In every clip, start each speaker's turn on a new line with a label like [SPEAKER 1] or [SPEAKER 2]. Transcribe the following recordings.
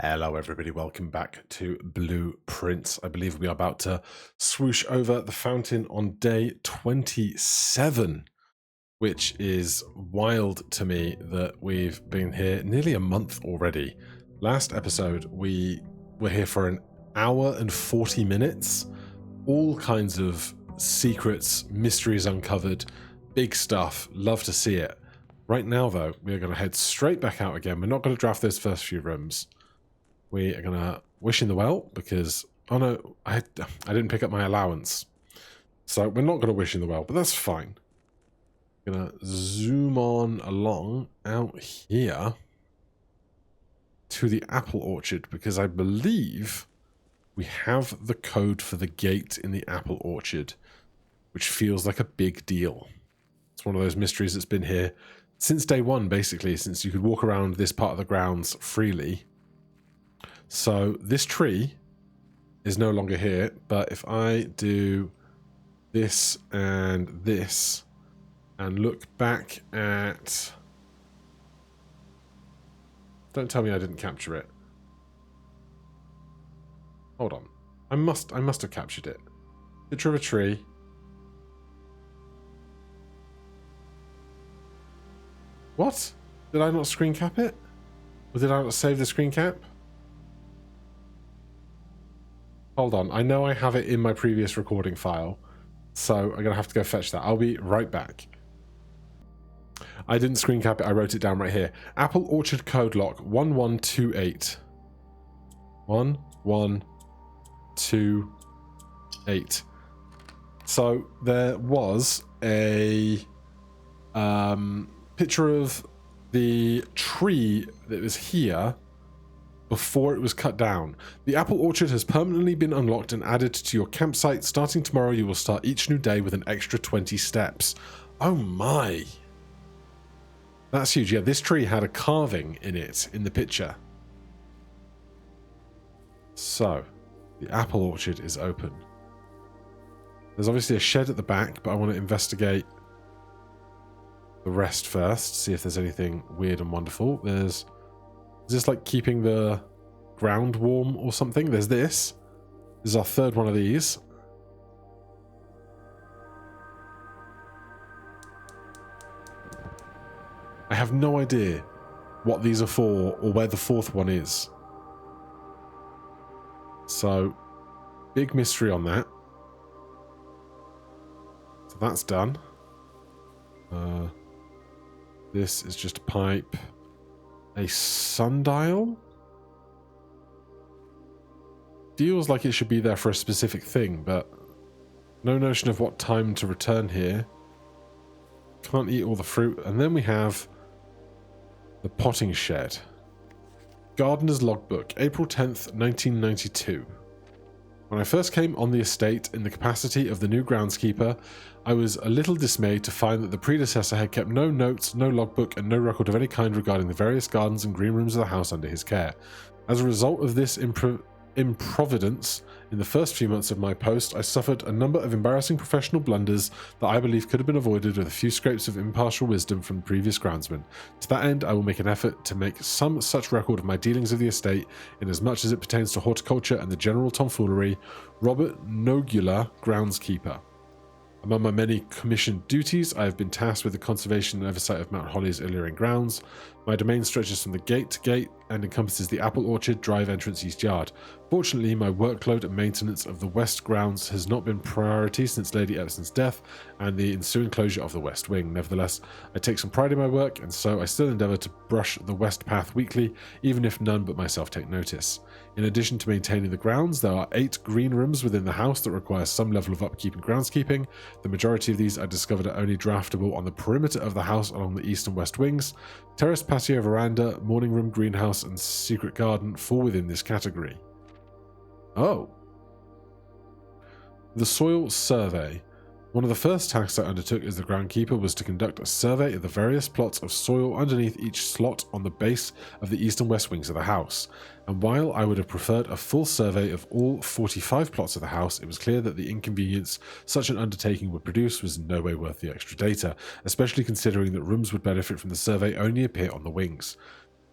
[SPEAKER 1] Hello everybody, welcome back to Blueprints. I believe we are about to swoosh over the fountain on day 27, which is wild to me that we've been here nearly a month already. Last episode, we were here for an hour and 40 minutes. All kinds of secrets, mysteries uncovered, big stuff. Love to see it. Right now, though, we're going to head straight back out again. We're not going to draft those first few rooms. We are going to wish in the well because, oh no, I didn't pick up my allowance. So we're not going to wish in the well, but that's fine. I'm going to zoom on along out here to the apple orchard because I believe we have the code for the gate in the apple orchard, which feels like a big deal. It's one of those mysteries that's been here since day one, basically, since you could walk around this part of the grounds freely. So this tree is no longer here, but if I do this and look back at... Don't tell me I didn't capture it. Hold on. I must have captured it. Picture of a tree. What? Did I not screen cap it? Or did I not save the screen cap? Hold on, I know I have it in my previous recording file, so I'm going to have to go fetch that. I'll be right back. I didn't screen cap it, I wrote it down right here. Apple Orchard code lock 1128. 1128. So there was a picture of the tree that was here before it was cut down. The apple orchard has permanently been unlocked and added to your campsite. Starting tomorrow, you will start each new day with an extra 20 steps. Oh my. That's huge. Yeah, this tree had a carving in it in the picture. So, the apple orchard is open. There's obviously a shed at the back, but I want to investigate the rest first, see if there's anything weird and wonderful. Is this like keeping the ground warm or something? There's this. This is our third one of these. I have no idea what these are for or where the fourth one is. So, big mystery on that. So that's done. This is just a pipe. A sundial? Feels like it should be there for a specific thing, but no notion of what time to return here. Can't eat all the fruit. And then we have the potting shed. Gardener's logbook, April 10th, 1992. When I first came on the estate in the capacity of the new groundskeeper, I was a little dismayed to find that the predecessor had kept no notes, no logbook, and no record of any kind regarding the various gardens and green rooms of the house under his care. As a result of this improvidence, in the first few months of my post, I suffered a number of embarrassing professional blunders that I believe could have been avoided with a few scrapes of impartial wisdom from previous groundsmen. To that end, I will make an effort to make some such record of my dealings of the estate, in as much as it pertains to horticulture and the general tomfoolery. Robert Nogula, groundskeeper. Among my many commissioned duties, I have been tasked with the conservation and oversight of Mount Holly's alluring grounds. My domain stretches from the gate to gate and encompasses the apple orchard, drive, entrance, east yard. Fortunately, my workload and maintenance of the west grounds has not been priority since Lady Epson's death and the ensuing closure of the west wing. Nevertheless, I take some pride in my work, and so I still endeavour to brush the west path weekly, even if none but myself take notice. In addition to maintaining the grounds, there are 8 green rooms within the house that require some level of upkeep and groundskeeping. The majority of these I discovered are only draftable on the perimeter of the house along the east and west wings. Terrace, patio, veranda, morning room, greenhouse, and secret garden fall within this category. Oh. The soil survey. One of the first tasks I undertook as the groundkeeper was to conduct a survey of the various plots of soil underneath each slot on the base of the east and west wings of the house. And while I would have preferred a full survey of all 45 plots of the house, it was clear that the inconvenience such an undertaking would produce was in no way worth the extra data, especially considering that rooms would benefit from the survey only appear on the wings.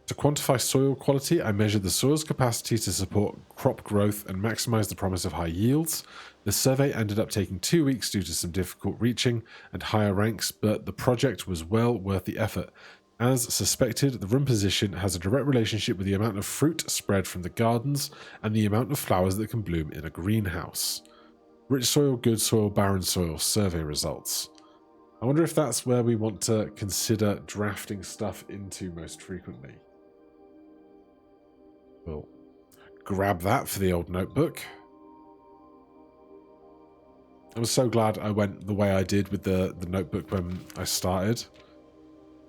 [SPEAKER 1] To quantify soil quality, I measured the soil's capacity to support crop growth and maximize the promise of high yields. The survey ended up taking 2 weeks due to some difficult reaching and higher ranks, but the project was well worth the effort. As suspected, the room position has a direct relationship with the amount of fruit spread from the gardens and the amount of flowers that can bloom in a greenhouse. Rich soil, good soil, barren soil, survey results. I wonder if that's where we want to consider drafting stuff into most frequently. We'll grab that for the old notebook. I was so glad I went the way I did with the notebook when I started.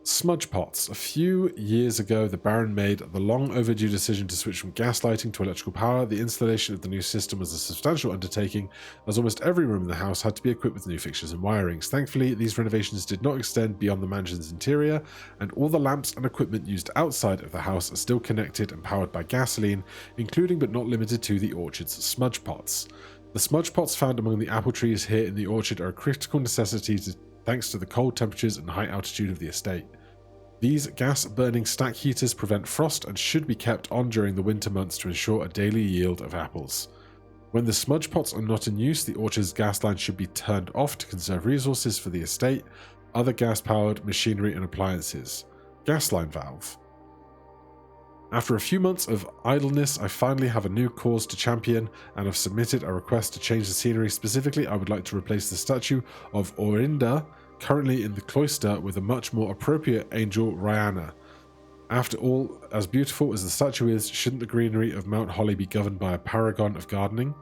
[SPEAKER 1] Smudge pots. A few years ago, the Baron made the long overdue decision to switch from gas lighting to electrical power. The installation of the new system was a substantial undertaking, as almost every room in the house had to be equipped with new fixtures and wirings. Thankfully, these renovations did not extend beyond the mansion's interior, and all the lamps and equipment used outside of the house are still connected and powered by gasoline, including but not limited to the orchard's smudge pots. The smudge pots found among the apple trees here in the orchard are a critical necessity thanks to the cold temperatures and high altitude of the estate. These gas-burning stack heaters prevent frost and should be kept on during the winter months to ensure a daily yield of apples. When the smudge pots are not in use, the orchard's gas line should be turned off to conserve resources for the estate, other gas-powered machinery and appliances. Gas line valve. After a few months of idleness, I finally have a new cause to champion and have submitted a request to change the scenery. Specifically, I would like to replace the statue of Orinda, currently in the cloister, with a much more appropriate angel, Rihanna. After all, as beautiful as the statue is, shouldn't the greenery of Mount Holly be governed by a paragon of gardening?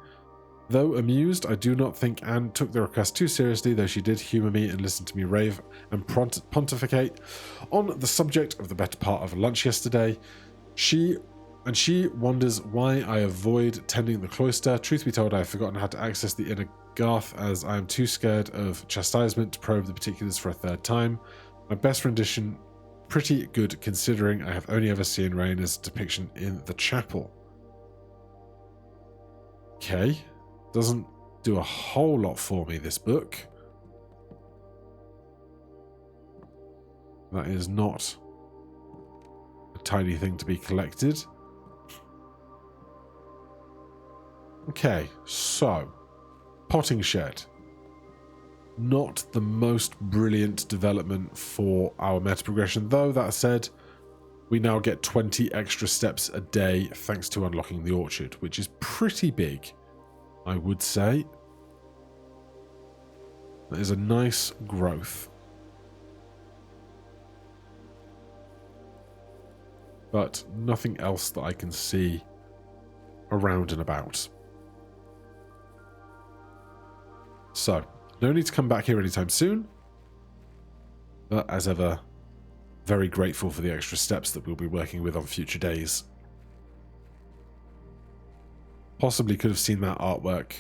[SPEAKER 1] Though amused, I do not think Anne took the request too seriously, though she did humour me and listen to me rave and pontificate on the subject of the better part of lunch yesterday. She wonders why I avoid tending the cloister. Truth be told, I have forgotten how to access the inner garth, as I am too scared of chastisement to probe the particulars for a third time. My best rendition, pretty good considering I have only ever seen Raina's depiction in the chapel. Okay, doesn't do a whole lot for me, this book. That is not a tiny thing to be collected. Okay, so potting shed. Not the most brilliant development for our meta progression, though. That said, we now get 20 extra steps a day thanks to unlocking the orchard, which is pretty big, I would say. That is a nice growth. But nothing else that I can see around and about. So, no need to come back here anytime soon. But as ever, very grateful for the extra steps that we'll be working with on future days. Possibly could have seen that artwork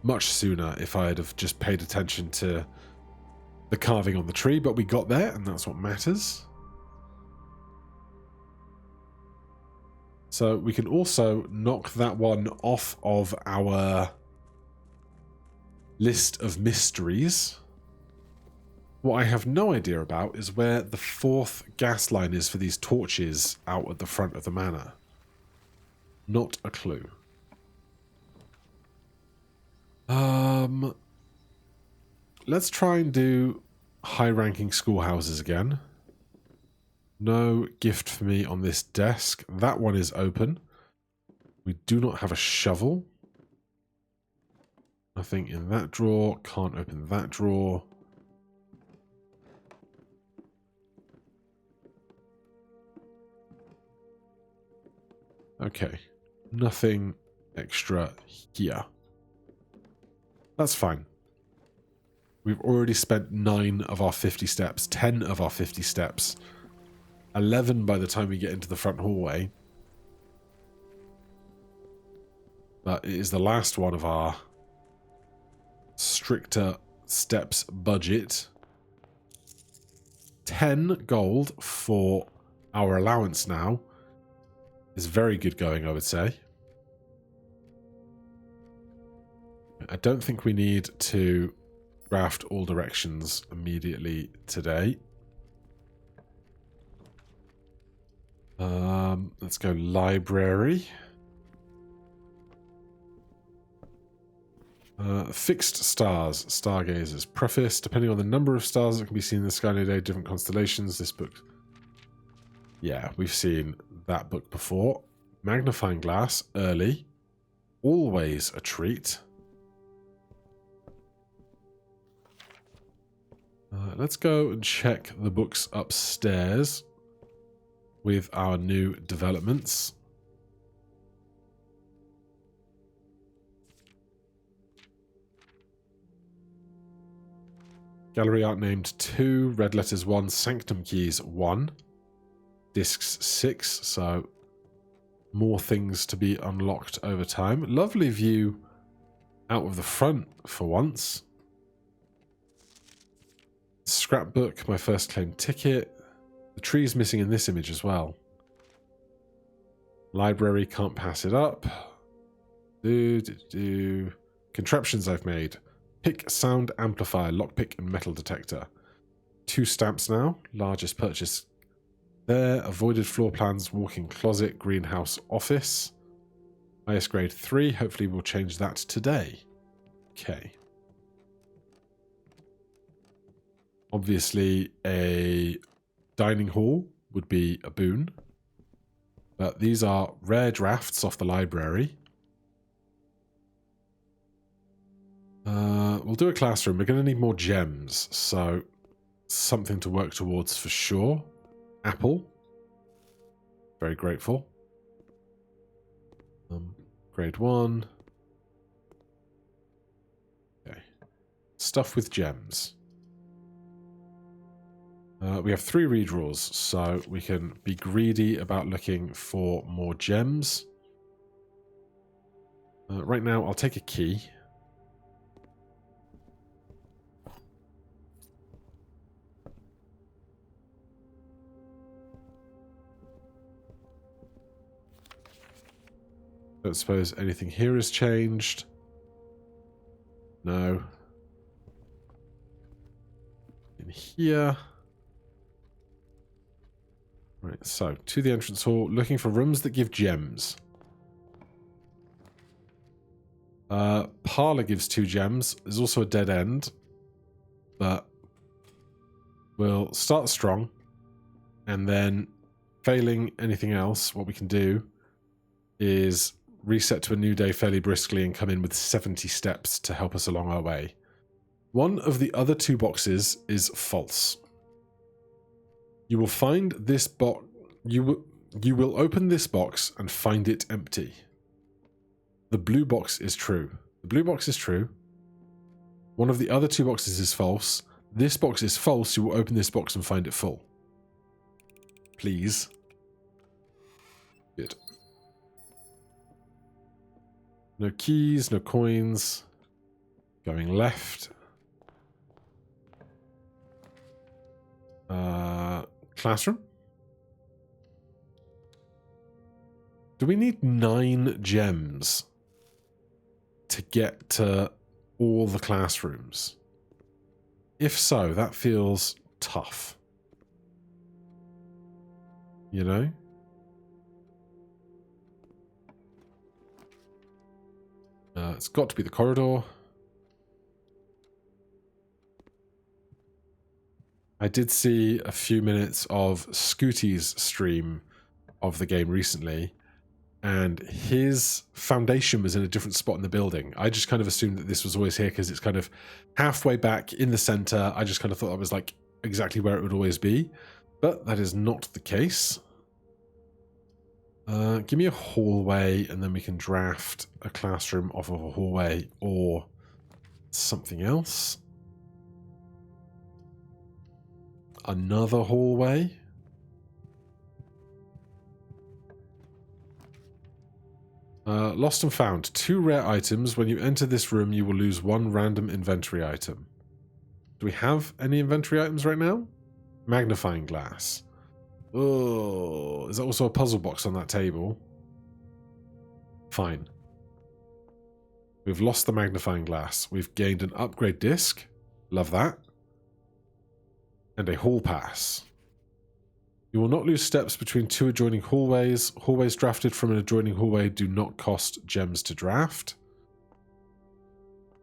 [SPEAKER 1] much sooner if I had have just paid attention to the carving on the tree, but we got there and that's what matters. So we can also knock that one off of our list of mysteries. What I have no idea about is where the fourth gas line is for these torches out at the front of the manor. Not a clue. Let's try and do high-ranking schoolhouses again. No gift for me on this desk. That one is open. We do not have a shovel. Nothing in that drawer. Can't open that drawer. Okay. Nothing extra here. That's fine. We've already spent 9 of our 50 steps. 10 of our 50 steps. 11 by the time we get into the front hallway. But it is the last one of our stricter steps budget. 10 gold for our allowance now is very good going, I would say. I don't think we need to draft all directions immediately today. Let's go library. Fixed stars, stargazers. Preface, depending on the number of stars that can be seen in the sky in a day, different constellations. This book... Yeah, we've seen that book before. Magnifying glass, early. Always a treat. Let's go and check the books upstairs with our new developments. Gallery art named 2, red letters 1, sanctum keys 1, discs 6, so more things to be unlocked over time. Lovely view out of the front for once. Scrapbook, my first claim ticket. The tree's missing in this image as well. Library, can't pass it up. Contraptions I've made. Pick, sound amplifier, lockpick, and metal detector. 2 stamps now. Largest purchase there. Avoided floor plans, walk-in closet, greenhouse, office. Highest grade 3. Hopefully we'll change that today. Okay. Obviously, a dining hall would be a boon. But these are rare drafts off the library. We'll do a classroom. We're going to need more gems, so something to work towards for sure. Apple. Very grateful. Grade 1. Okay. Stuff with gems. We have 3 redraws, so we can be greedy about looking for more gems. Right now, I'll take a key. Don't suppose anything here has changed. No. In here. Right, so to the entrance hall, looking for rooms that give gems. Parlor gives 2 gems. There's also a dead end. But we'll start strong. And then, failing anything else, what we can do is reset to a new day fairly briskly and come in with 70 steps to help us along our way. One of the other 2 boxes is false. You will find this box. You will open this box and find it empty. The blue box is true. The blue box is true. One of the other 2 boxes is false. This box is false. You will open this box and find it full. Please. Good. No keys, no coins. Going left. Classroom. Do we need 9 gems to get to all the classrooms? If so, that feels tough. You know? It's got to be the corridor. I did see a few minutes of Scooty's stream of the game recently, and his foundation was in a different spot in the building. I just kind of assumed that this was always here because it's kind of halfway back in the center. I just kind of thought that was like exactly where it would always be, but that is not the case. Give me a hallway, and then we can draft a classroom off of a hallway or something else. Another hallway. Lost and found. 2 rare items. When you enter this room, you will lose 1 random inventory item. Do we have any inventory items right now? Magnifying glass. Oh, is that also a puzzle box on that table? Fine. We've lost the magnifying glass. We've gained an upgrade disc. Love that. And a hall pass. You will not lose steps between two adjoining hallways. Hallways drafted from an adjoining hallway do not cost gems to draft.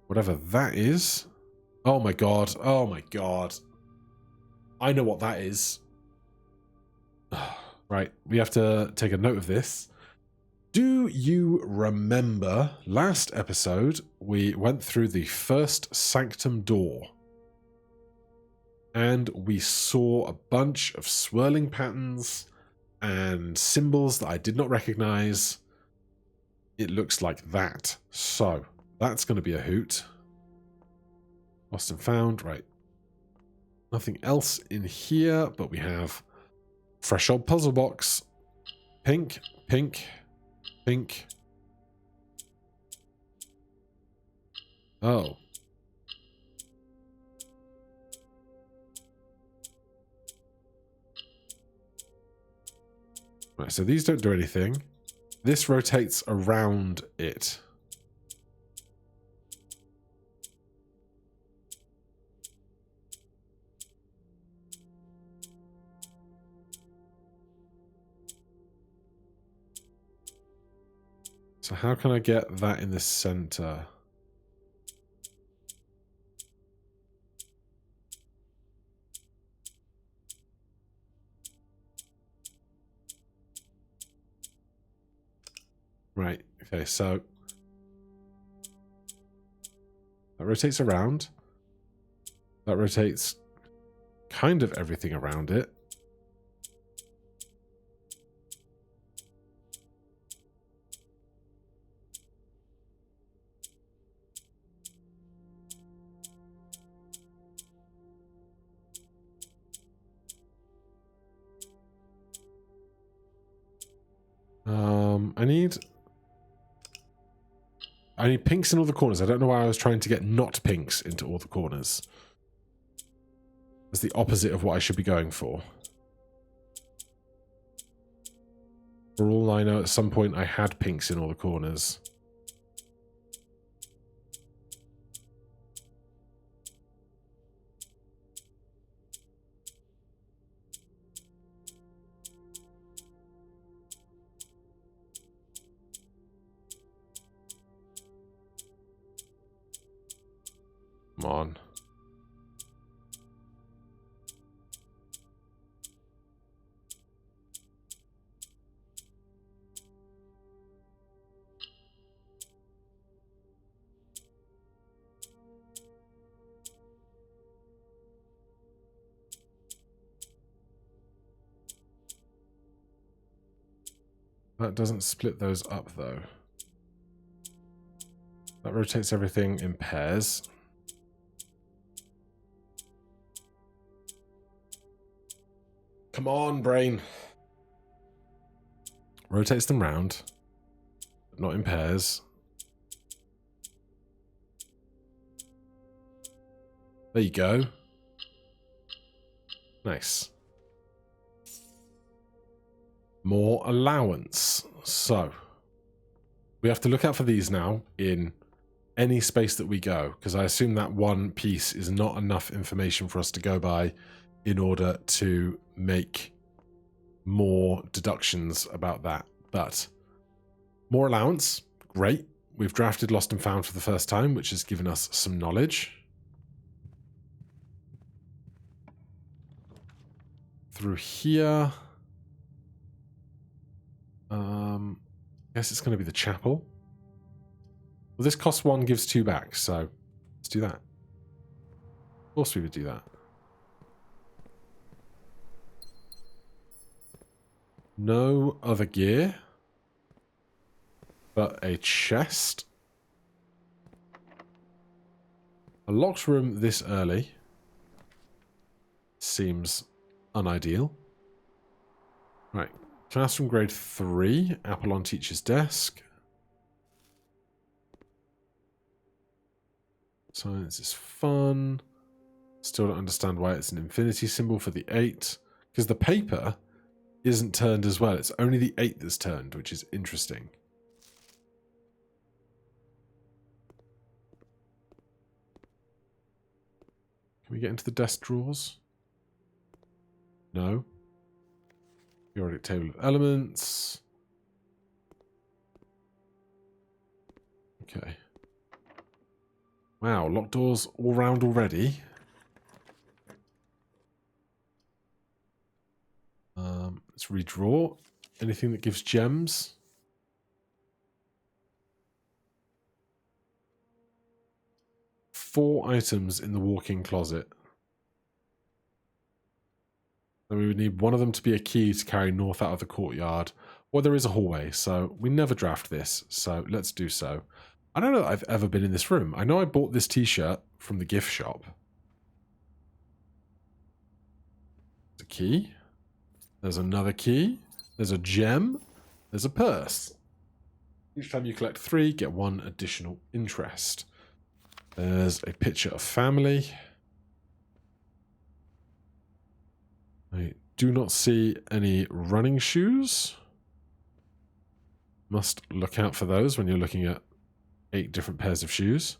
[SPEAKER 1] Whatever that is. Oh my god. Oh my god. I know what that is. Right, we have to take a note of this. Do you remember last episode we went through the first sanctum door and we saw a bunch of swirling patterns and symbols that I did not recognize? It looks like that. So that's going to be a hoot. Lost and found, right. Nothing else in here, but we have fresh old puzzle box. Pink, pink, pink. Oh. Right, so these don't do anything. This rotates around it. So how can I get that in the center? Right, okay, so that rotates around. That rotates kind of everything around it. I need pinks in all the corners. I don't know why I was trying to get not pinks into all the corners. That's the opposite of what I should be going for. For all I know, at some point I had pinks in all the corners. Come on. That doesn't split those up, though. That rotates everything in pairs. Come on, brain. Rotates them round, but not in pairs. There you go. Nice. More allowance. So, we have to look out for these now in any space that we go, because I assume that one piece is not enough information for us to go by in order to make more deductions about that. But more allowance, great. We've drafted Lost and Found for the first time, which has given us some knowledge. Through here. I guess it's going to be the chapel. Well, this costs 1, gives 2 back, so let's do that. Of course we would do that. No other gear, but a chest. A locked room this early seems unideal. Right, classroom grade 3, apple on teacher's desk. Science is fun. Still don't understand why it's an infinity symbol for the 8. Because the paper isn't turned as well. It's only the 8 that's turned, which is interesting. Can we get into the desk drawers? No. Periodic table of elements. Okay. Wow, locked doors all round already. Let's redraw. Anything that gives gems. Four items in the walk-in closet. And we would need one of them to be a key to carry north out of the courtyard. Or there is a hallway, so we never draft this, so let's do so. I don't know that I've ever been in this room. I know I bought this t-shirt from the gift shop. There's a key. There's another key. There's a gem. There's a purse. Each time you collect 3, get 1 additional interest. There's a picture of family. I do not see any running shoes. Must look out for those when you're looking at 8 different pairs of shoes.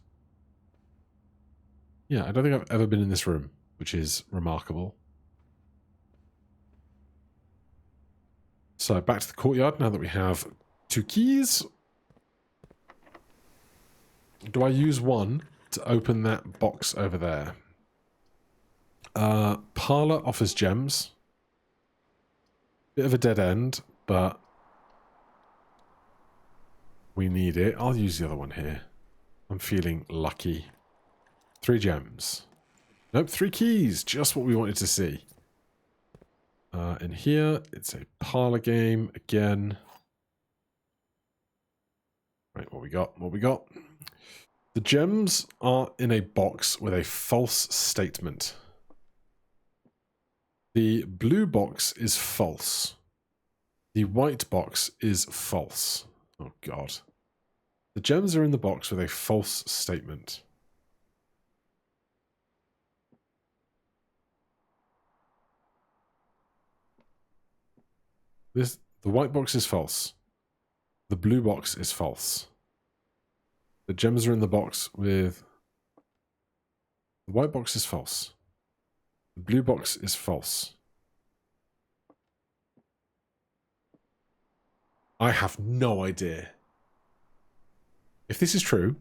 [SPEAKER 1] Yeah, I don't think I've ever been in this room, which is remarkable. So back to the courtyard now that we have 2 keys. Do I use one to open that box over there? Parlour offers gems. Bit of a dead end, but we need it. I'll use the other one here. I'm feeling lucky. 3 gems. Nope, 3 keys. Just what we wanted to see. In here, it's a parlour game again. Right, what we got? What we got? The gems are in a box with a false statement. The blue box is false. The white box is false. Oh, God. The gems are in the box with a false statement. The white box is false. The blue box is false. The gems are in the box with... The white box is false. The blue box is false. I have no idea. If this is true,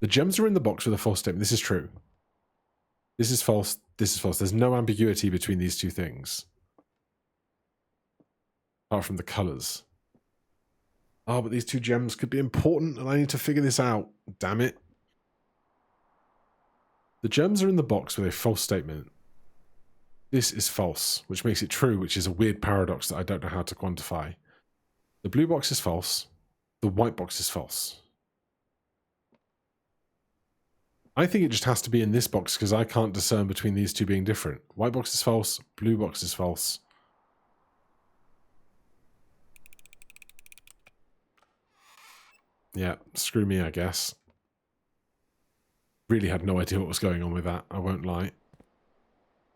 [SPEAKER 1] the gems are in the box with a false statement. This is true. This is false. This is false. There's no ambiguity between these two things. Apart from the colours. Oh, but these 2 gems could be important and I need to figure this out. Damn it. The gems are in the box with a false statement. This is false, which makes it true, which is a weird paradox that I don't know how to quantify. The blue box is false. The white box is false. I think it just has to be in this box because I can't discern between these 2 being different. White box is false. Blue box is false. Yeah, screw me, I guess. Really had no idea what was going on with that, I won't lie.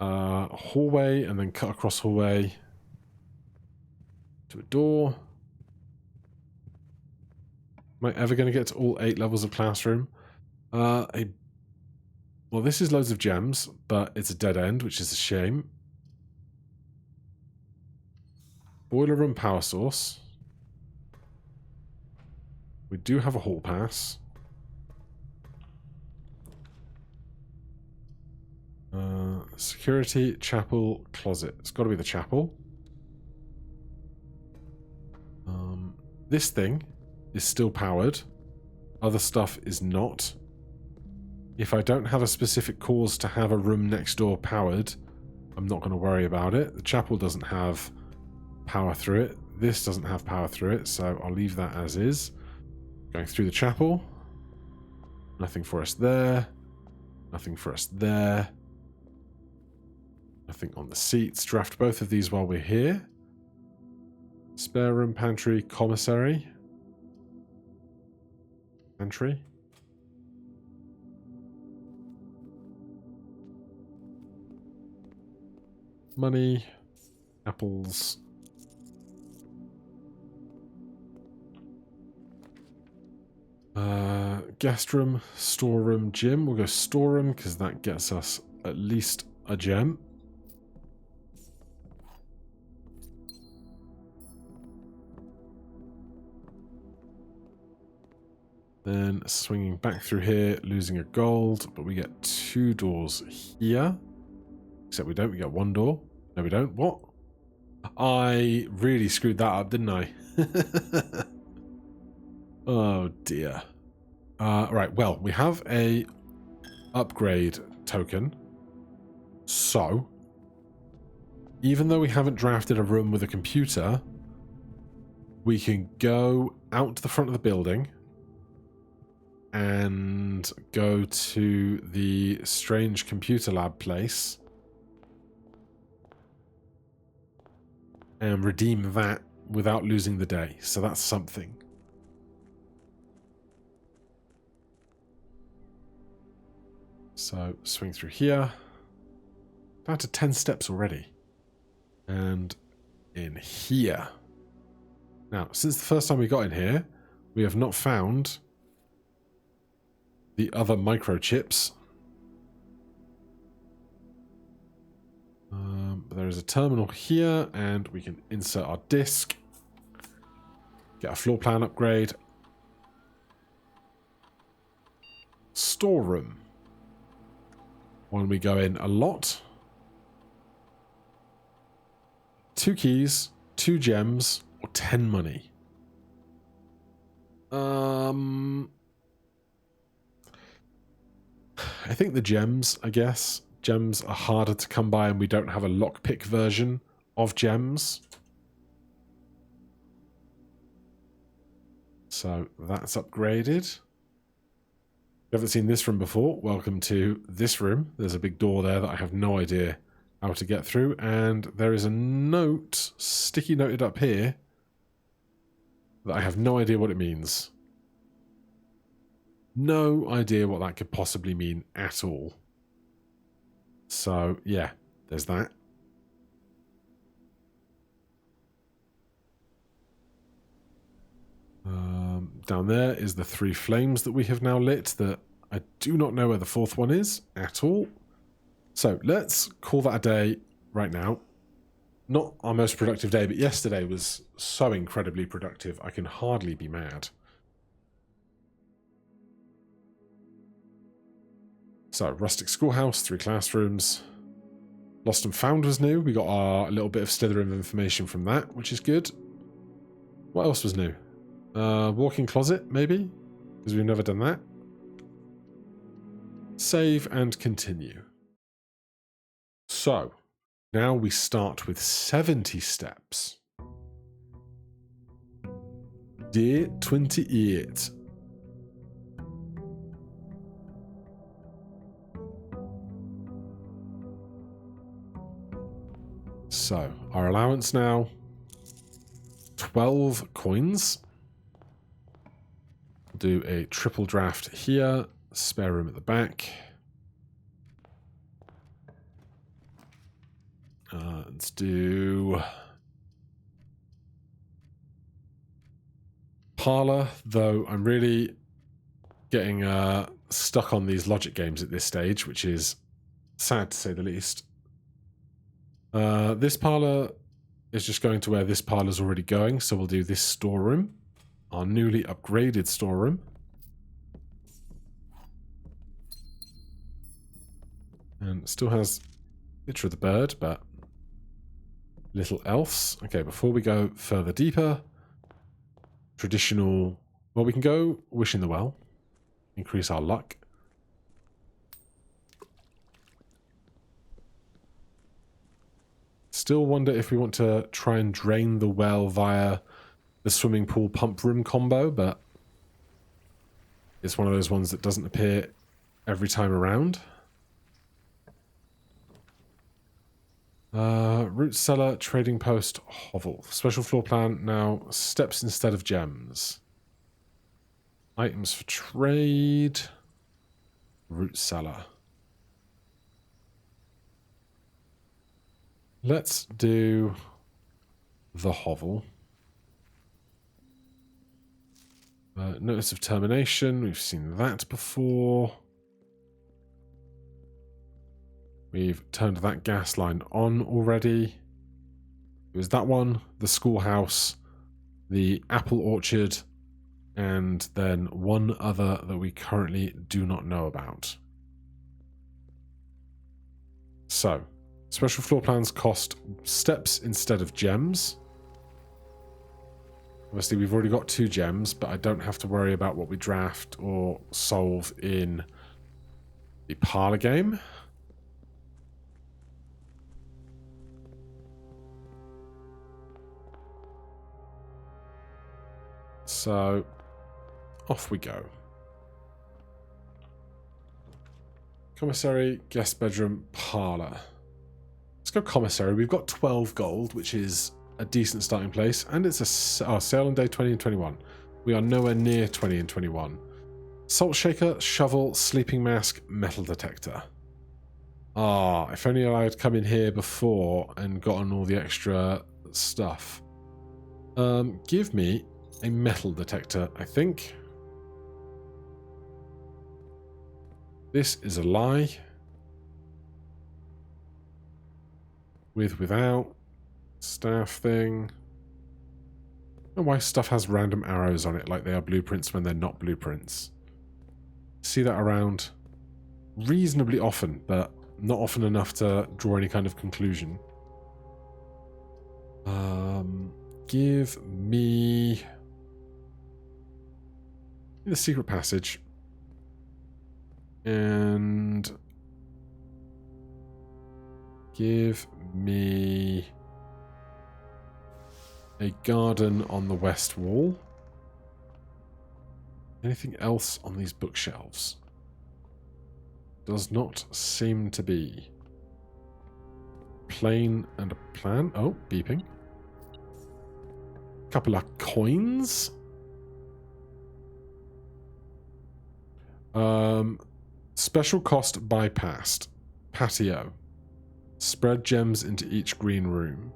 [SPEAKER 1] Hallway, and then cut across hallway to a door. Am I ever going to get to all 8 levels of classroom? Well, this is loads of gems, but it's a dead end, which is a shame. Boiler room power source. We do have a hall pass. Security, chapel, closet. It's got to be the chapel. This thing is still powered. Other stuff is not. If I don't have a specific cause to have a room next door powered, I'm not going to worry about it. The chapel doesn't have power through it. This doesn't have power through it, so I'll leave that as is. Going through the chapel. Nothing for us there. Nothing for us there. Nothing on the seats. Draft both of these while we're here. Spare room, pantry, commissary. Pantry. Money. Apples. Guest room, storeroom, gym. We'll go storeroom because that gets us at least a gem. Then swinging back through here, losing a gold, but we get 2 doors here. Except we don't, we get 1 door. No, we don't. What? I really screwed that up, didn't I? Oh, dear. Right, well, we have a upgrade token. So, even though we haven't drafted a room with a computer, we can go out to the front of the building and go to the strange computer lab place and redeem that without losing the day. So that's something. So swing through here. Down to 10 steps already. And in here. Now, since the first time we got in here, we have not found the other microchips. There is a terminal here, and we can insert our disk. Get a floor plan upgrade. Storeroom. When we go in a lot. 2 keys, 2 gems, or 10 money. I think the gems, I guess. Gems are harder to come by, and we don't have a lockpick version of gems. So that's upgraded. If you haven't seen this room before, welcome to this room. There's a big door there that I have no idea how to get through, and there is a note, sticky noted up here, that I have no idea what it means. No idea what that could possibly mean at all. So, yeah, there's that. Down there is the 3 flames that we have now lit that I do not know where the 4th one is at all. So, let's call that a day right now. Not our most productive day, but yesterday was so incredibly productive, I can hardly be mad. So, rustic schoolhouse, 3 classrooms. Lost and found was new. We got our little bit of slither of information from that, which is good. What else was new? Walk-in closet, maybe? Because we've never done that. Save and continue. So, now we start with 70 steps. Day 28. So, our allowance now, 12 coins. Do a triple draft here, spare room at the back. Let's do parlor, though I'm really getting stuck on these logic games at this stage, which is sad to say the least. This parlor is just going to where this parlor's already going, so we'll do this storeroom, our newly upgraded storeroom. And still has picture of the bird, but little else. Okay, before we go further deeper, traditional... Well, we can go wishing the well, increase our luck. Still wonder if we want to try and drain the well via the swimming pool pump room combo, but it's one of those ones that doesn't appear every time around. Root cellar, trading post, hovel. Special floor plan, now steps instead of gems. Items for trade. Root cellar. Let's do the hovel. Notice of termination, we've seen that before. We've turned that gas line on already. It was that one, the schoolhouse, the apple orchard, and then one other that we currently do not know about. So, special floor plans cost steps instead of gems. Obviously, we've already got 2 gems, but I don't have to worry about what we draft or solve in the parlor game. So, off we go. Commissary, guest bedroom, parlor. Let's go commissary. We've got 12 gold, which is a decent starting place, and it's a sale on day 20 and 21. We are nowhere near 20 and 21. Salt shaker, shovel, sleeping mask, metal detector. Ah, if only I had come in here before and gotten all the extra stuff. Give me a metal detector, I think. This is a lie. With, without. Staff thing. I don't know why stuff has random arrows on it like they are blueprints when they're not blueprints. See that around reasonably often, but not often enough to draw any kind of conclusion. Give me the secret passage. And give me a garden on the west wall. Anything else on these bookshelves? Does not seem to be. Plane and a plan. Oh, beeping. Couple of coins. Special cost bypassed. Patio. Spread gems into each green room.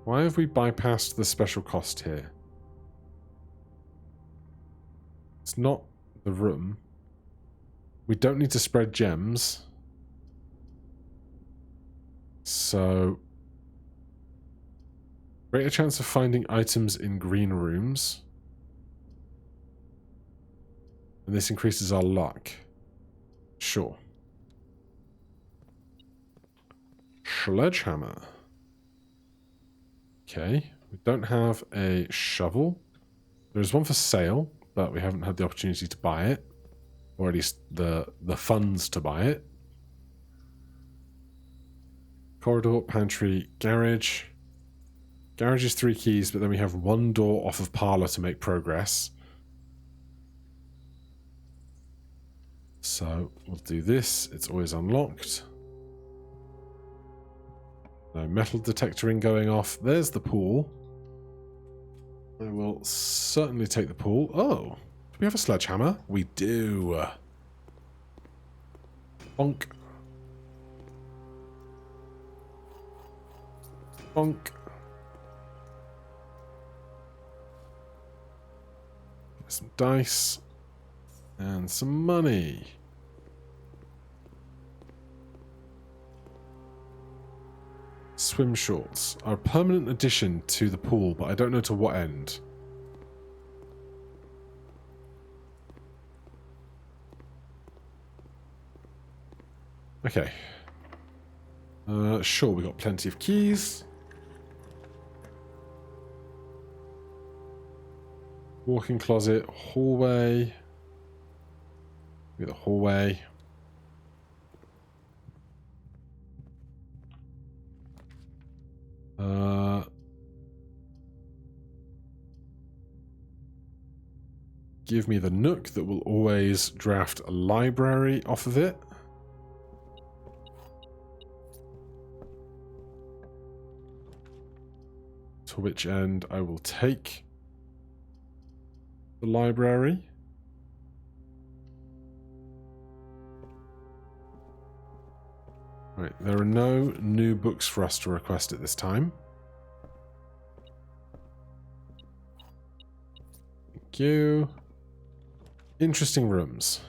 [SPEAKER 1] Why have we bypassed the special cost here? It's not the room. We don't need to spread gems. So, greater chance of finding items in green rooms. And this increases our luck. Sure. Sledgehammer. Okay, we don't have a shovel. There is one for sale, but we haven't had the opportunity to buy it. Or at least the funds to buy it. Corridor, pantry, garage. Garage is 3 keys, but then we have 1 door off of parlor to make progress. So we'll do this. It's always unlocked. No metal detectoring going off. There's the pool. I will certainly take the pool. Oh, do we have a sledgehammer? We do. Bonk. Bonk. Some dice. And some money. Swim shorts are a permanent addition to the pool, but I don't know to what end. Okay. Sure, we got plenty of keys. Walk-in closet, hallway. Look at the hallway. Give me the nook that will always draft a library off of it. To which end I will take the library. Right, there are no new books for us to request at this time. Thank you. Interesting rooms.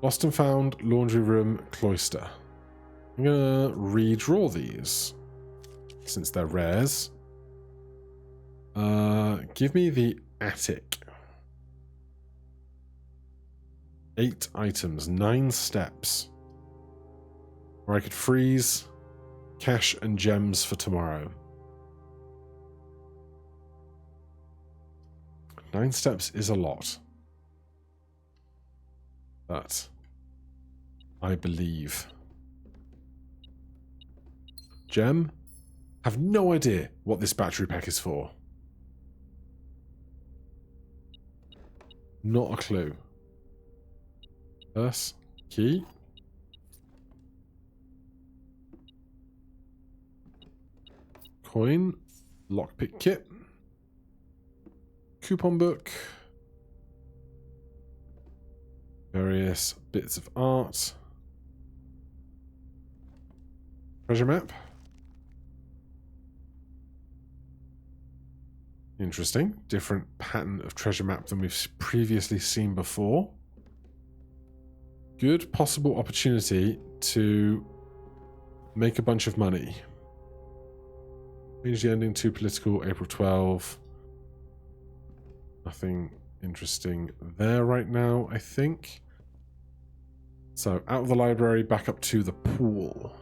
[SPEAKER 1] Lost and found, laundry room, cloister. I'm gonna redraw these since they're rares. Give me the attic. 8 items, 9 steps. Or I could freeze cash and gems for tomorrow. 9 steps is a lot. But I believe. Gem? Have no idea what this battery pack is for. Not a clue. Purse. Key. Coin. Lockpick kit. Coupon book. Various bits of art. Treasure map. Interesting. Different pattern of treasure map than we've previously seen before. Good possible opportunity to make a bunch of money. Change the ending to political, April 12. Nothing interesting there right now, I think. So, out of the library, back up to the pool.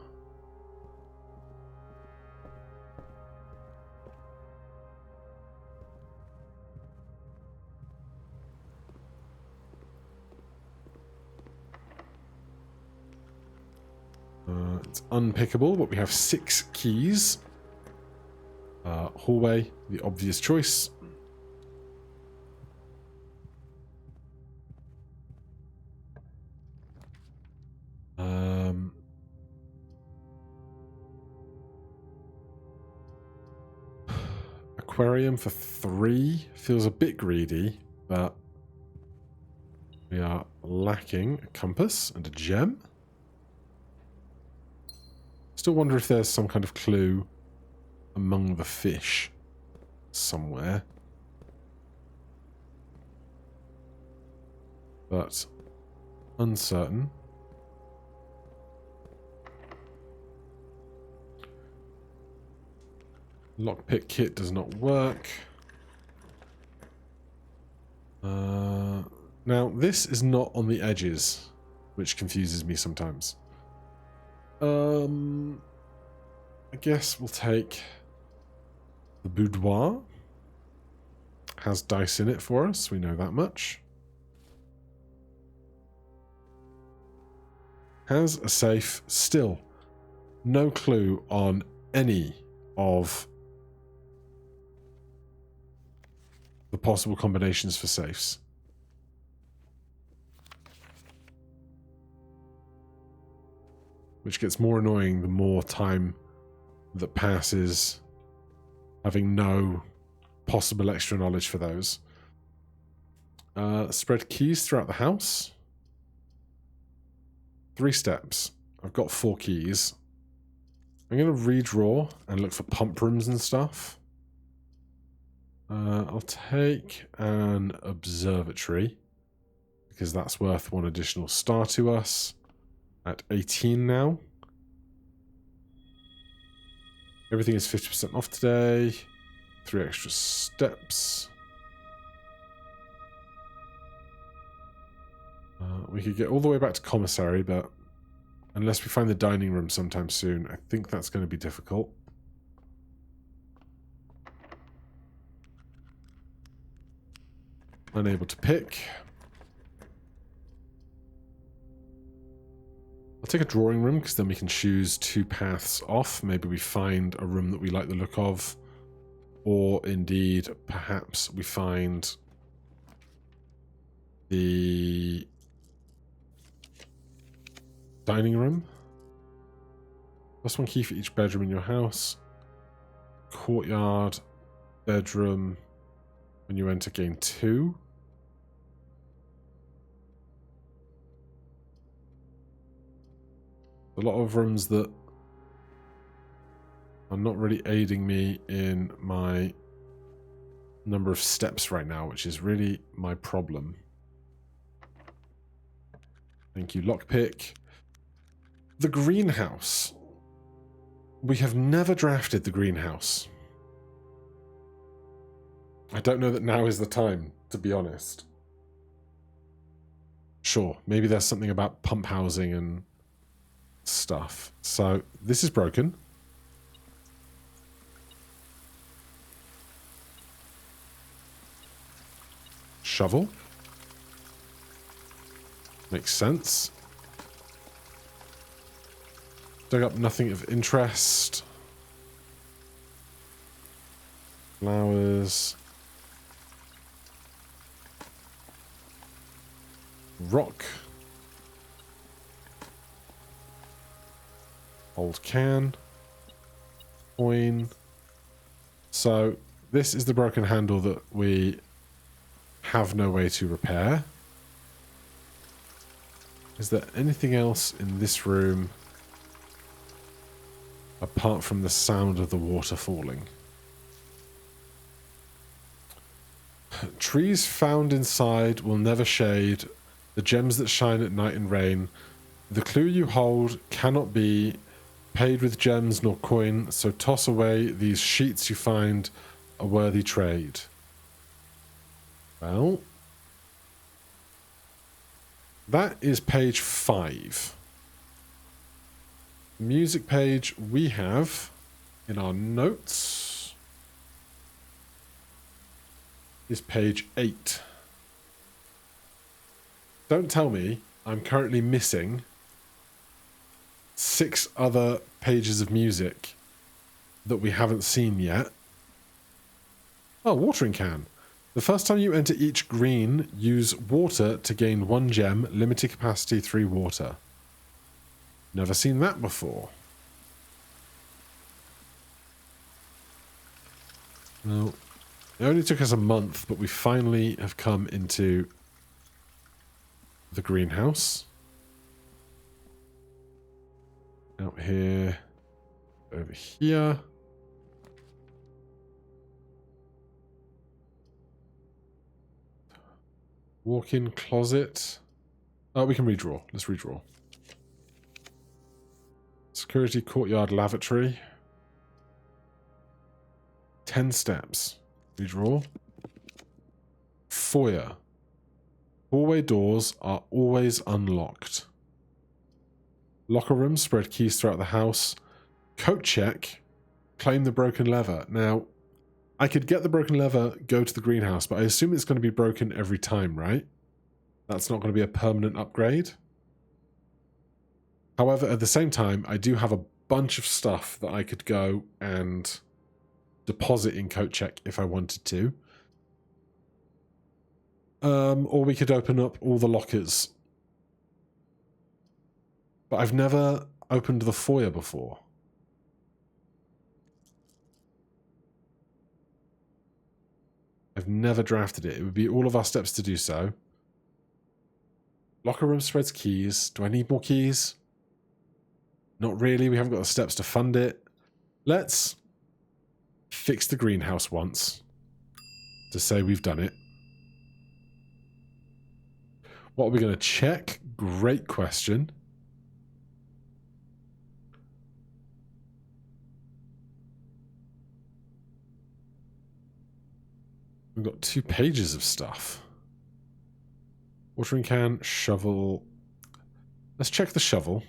[SPEAKER 1] It's unpickable, but we have 6 keys. Hallway, the obvious choice. Aquarium for 3 feels a bit greedy, but we are lacking a compass and a gem. Still wonder if there's some kind of clue among the fish somewhere. But uncertain. Lockpick kit does not work. Now, this is not on the edges, which confuses me sometimes. I guess we'll take the boudoir. Has dice in it for us, we know that much. Has a safe. Still, no clue on any of the possible combinations for safes. Which gets more annoying the more time that passes having no possible extra knowledge for those. Spread keys throughout the house. 3 steps. I've got 4 keys. I'm going to redraw and look for pump rooms and stuff. I'll take an observatory because that's worth 1 additional star to us. At 18 now. Everything is 50% off today. 3 extra steps. We could get all the way back to commissary, but unless we find the dining room sometime soon, I think that's going to be difficult. Unable to pick. I'll take a drawing room because then we can choose 2 paths off. Maybe we find a room that we like the look of. Or indeed, perhaps we find the dining room. +1 key for each bedroom in your house. Courtyard, bedroom. When you enter, gain 2. A lot of rooms that are not really aiding me in my number of steps right now, which is really my problem. Thank you, lockpick. The greenhouse. We have never drafted the greenhouse. I don't know that now is the time, to be honest. Sure, maybe there's something about pump housing and stuff. So, this is broken. Shovel. Makes sense. Dug up nothing of interest. Flowers. Rock. Old can. Coin. So, this is the broken handle that we have no way to repair. Is there anything else in this room apart from the sound of the water falling? Trees found inside will never shade. The gems that shine at night and rain. The clue you hold cannot be paid with gems nor coin, so toss away these sheets you find a worthy trade. Well, that is page 5. The music page we have in our notes is page 8. Don't tell me I'm currently missing 6 other pages of music that we haven't seen yet. Oh, watering can. The first time you enter each green, use water to gain 1 gem, limited capacity 3 water. Never seen that before. Well, it only took us a month, but we finally have come into the greenhouse. Out here, over here. Walk-in closet. Oh, we can redraw. Let's redraw. Security courtyard lavatory. 10 steps. Redraw. Foyer. Hallway doors are always unlocked. Locker room, spread keys throughout the house. Coat check, claim the broken lever. Now, I could get the broken lever, go to the greenhouse, but I assume it's going to be broken every time, right? That's not going to be a permanent upgrade. However, at the same time, I do have a bunch of stuff that I could go and deposit in coat check if I wanted to. Or we could open up all the lockers. But I've never opened the foyer before. I've never drafted it. It would be all of our steps to do so. Locker room spreads keys. Do I need more keys? Not really. We haven't got the steps to fund it. Let's fix the greenhouse once to say we've done it. What are we going to check? Great question. We've got 2 pages of stuff. Watering can, shovel. Let's check the shovel.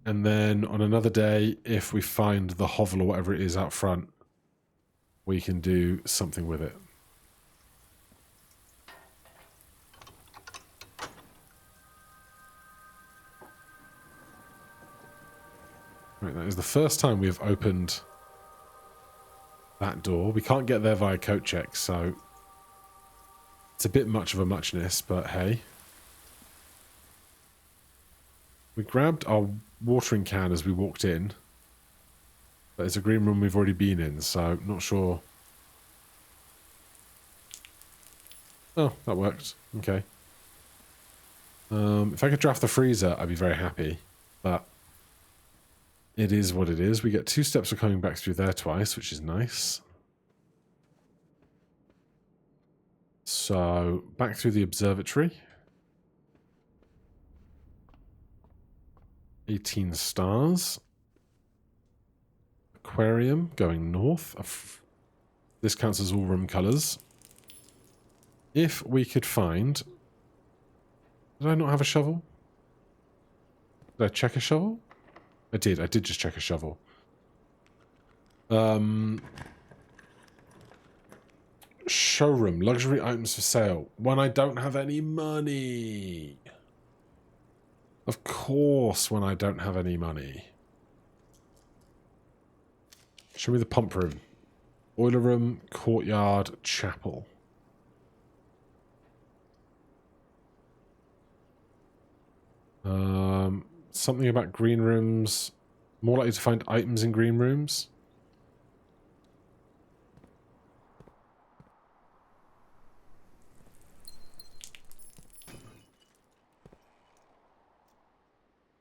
[SPEAKER 1] And then on another day, if we find the hovel or whatever it is out front, we can do something with it. Right, that is the first time we have opened that door. We can't get there via coat check, so it's a bit much of a muchness, but hey. We grabbed our watering can as we walked in, but it's a green room we've already been in, so not sure. Oh, that worked. Okay. If I could draft the freezer, I'd be very happy, but it is what it is. We get 2 steps for coming back through there twice, which is nice. So, back through the observatory. 18 stars. Aquarium going north. This counts as all room colours. If we could find... Did I not have a shovel? Did I check a shovel? I did just check a shovel. Showroom, luxury items for sale. When I don't have any money. Of course, when I don't have any money. Show me the pump room. Boiler room, courtyard, chapel. Something about green rooms. More likely to find items in green rooms.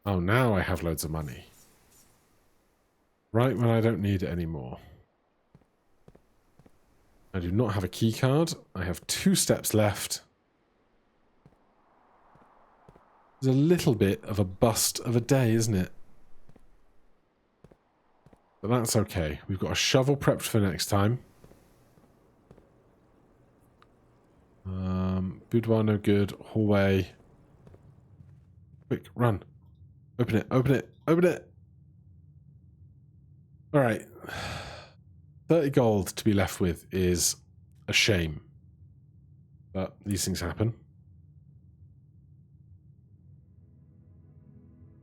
[SPEAKER 1] Oh, now I have loads of money. Right when I don't need it anymore. I do not have a key card. I have 2 steps left. There's a little bit of a bust of a day, isn't it? But that's okay. We've got a shovel prepped for next time. Boudoir, no good. Hallway. Quick, run. Open it, open it, open it! Alright. 30 gold to be left with is a shame. But these things happen.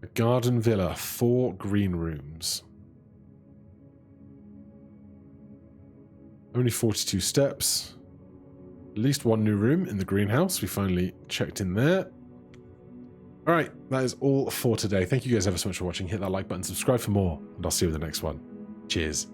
[SPEAKER 1] A garden villa, 4 green rooms. Only 42 steps. At least 1 new room in the greenhouse. We finally checked in there. Alright, that is all for today. Thank you guys ever so much for watching. Hit that like button, subscribe for more, and I'll see you in the next one. Cheers.